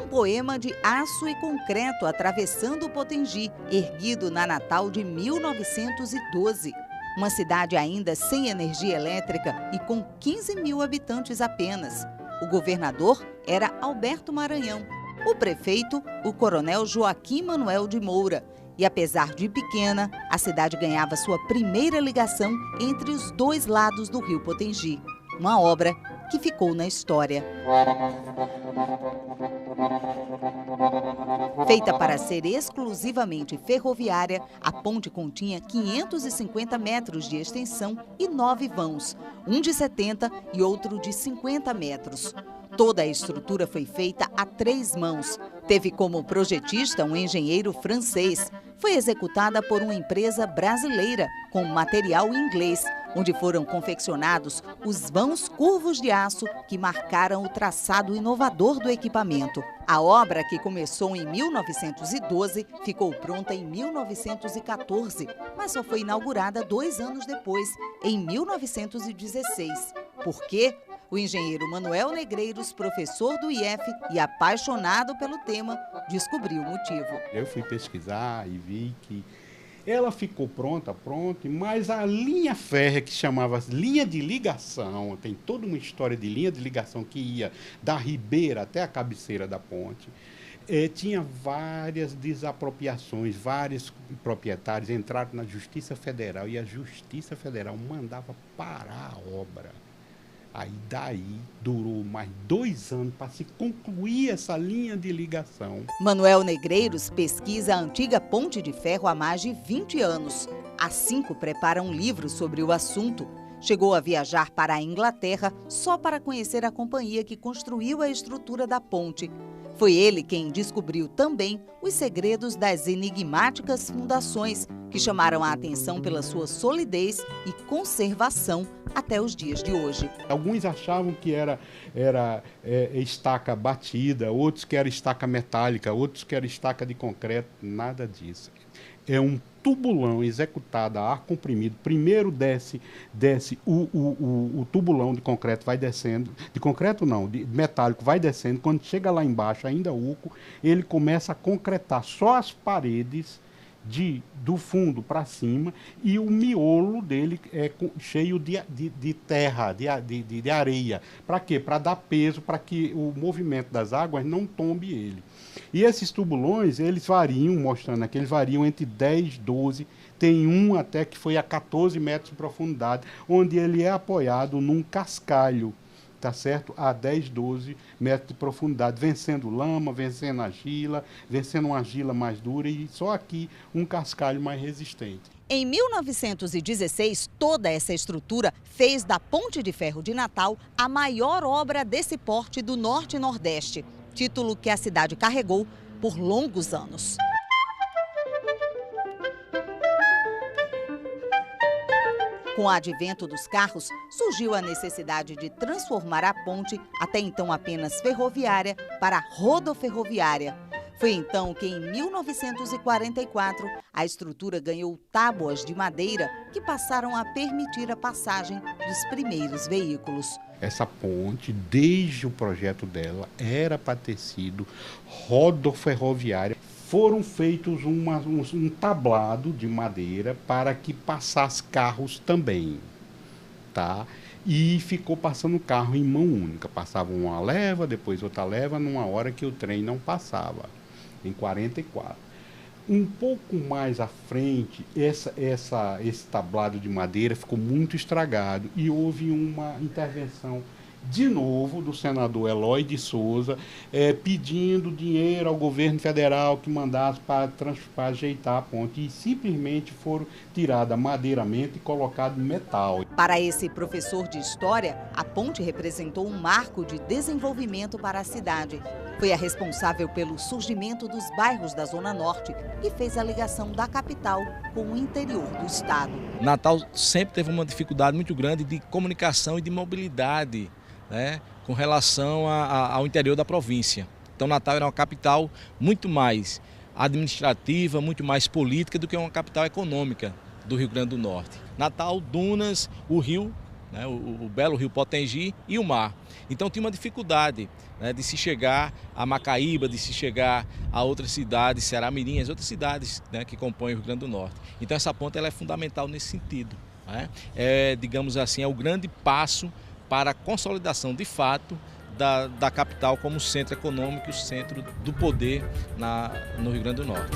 Um poema de aço e concreto atravessando o Potengi, erguido na Natal de 1912. Uma cidade ainda sem energia elétrica e com 15 mil habitantes apenas. O governador era Alberto Maranhão. O prefeito, o coronel Joaquim Manuel de Moura. E apesar de pequena, a cidade ganhava sua primeira ligação entre os dois lados do rio Potengi. Uma obra que ficou na história. Feita para ser exclusivamente ferroviária, a ponte continha 550 metros de extensão e 9 vãos, um de 70 e outro de 50 metros. Toda a estrutura foi feita a 3 mãos. Teve como projetista um engenheiro francês. Foi executada por uma empresa brasileira, com material inglês, onde foram confeccionados os vãos curvos de aço que marcaram o traçado inovador do equipamento. A obra, que começou em 1912, ficou pronta em 1914, mas só foi inaugurada 2 anos depois, em 1916. Por quê? O engenheiro Manuel Negreiros, professor do IF e apaixonado pelo tema, descobriu o motivo. Eu fui pesquisar e vi que ela ficou pronta, mas a linha férrea, que chamava linha de ligação, tem toda uma história de linha de ligação que ia da ribeira até a cabeceira da ponte, tinha várias desapropriações, vários proprietários entraram na Justiça Federal e a Justiça Federal mandava parar a obra. Aí daí durou mais 2 anos para se concluir essa linha de ligação. Manuel Negreiros pesquisa a antiga ponte de ferro há mais de 20 anos. Há 5 prepara um livro sobre o assunto. Chegou a viajar para a Inglaterra só para conhecer a companhia que construiu a estrutura da ponte. Foi ele quem descobriu também os segredos das enigmáticas fundações, que chamaram a atenção pela sua solidez e conservação até os dias de hoje. Alguns achavam que era estaca batida, outros que era estaca metálica, outros que era estaca de concreto, nada disso. É um tubulão executado a ar comprimido. Primeiro desce o tubulão de concreto, vai descendo, de concreto não, de metálico, vai descendo. Quando chega lá embaixo, ainda oco, ele começa a concretar só as paredes do fundo para cima, e o miolo dele é cheio de terra, de areia. Para quê? Para dar peso, para que o movimento das águas não tombe ele. E esses tubulões, eles variam, mostrando aqui, eles variam entre 10, 12, tem um até que foi a 14 metros de profundidade, onde ele é apoiado num cascalho, tá certo? A 10, 12 metros de profundidade, vencendo lama, vencendo argila, vencendo uma argila mais dura e só aqui um cascalho mais resistente. Em 1916, toda essa estrutura fez da Ponte de Ferro de Natal a maior obra desse porte do Norte e Nordeste, título que a cidade carregou por longos anos. Com o advento dos carros, surgiu a necessidade de transformar a ponte, até então apenas ferroviária, para rodoferroviária. Foi então que, em 1944, a estrutura ganhou tábuas de madeira que passaram a permitir a passagem dos primeiros veículos. Essa ponte, desde o projeto dela, era para ter sido rodoferroviária. Foram feitos um tablado de madeira para que passasse carros também, tá? E ficou passando carro em mão única. Passava uma leva, depois outra leva, numa hora que o trem não passava, em 44. Um pouco mais à frente, esse tablado de madeira ficou muito estragado e houve uma intervenção de novo do senador Eloy de Souza, pedindo dinheiro ao governo federal que mandasse para ajeitar a ponte, e simplesmente foram tirada madeiramente e colocado metal. Para esse professor de história, a ponte representou um marco de desenvolvimento para a cidade. Foi a responsável pelo surgimento dos bairros da Zona Norte e fez a ligação da capital com o interior do estado. Natal sempre teve uma dificuldade muito grande de comunicação e de mobilidade, né, com relação ao interior da província. Então Natal era uma capital muito mais administrativa, muito mais política do que uma capital econômica do Rio Grande do Norte. Natal, dunas, o rio, né, o belo rio Potengi e o mar. Então tinha uma dificuldade, né, de se chegar a Macaíba, de se chegar a outras cidades, Ceará-Mirim, as outras cidades, né, que compõem o Rio Grande do Norte. Então essa ponte ela é fundamental nesse sentido, né? Digamos assim, é o grande passo para a consolidação de fato da capital como centro econômico e o centro do poder no Rio Grande do Norte.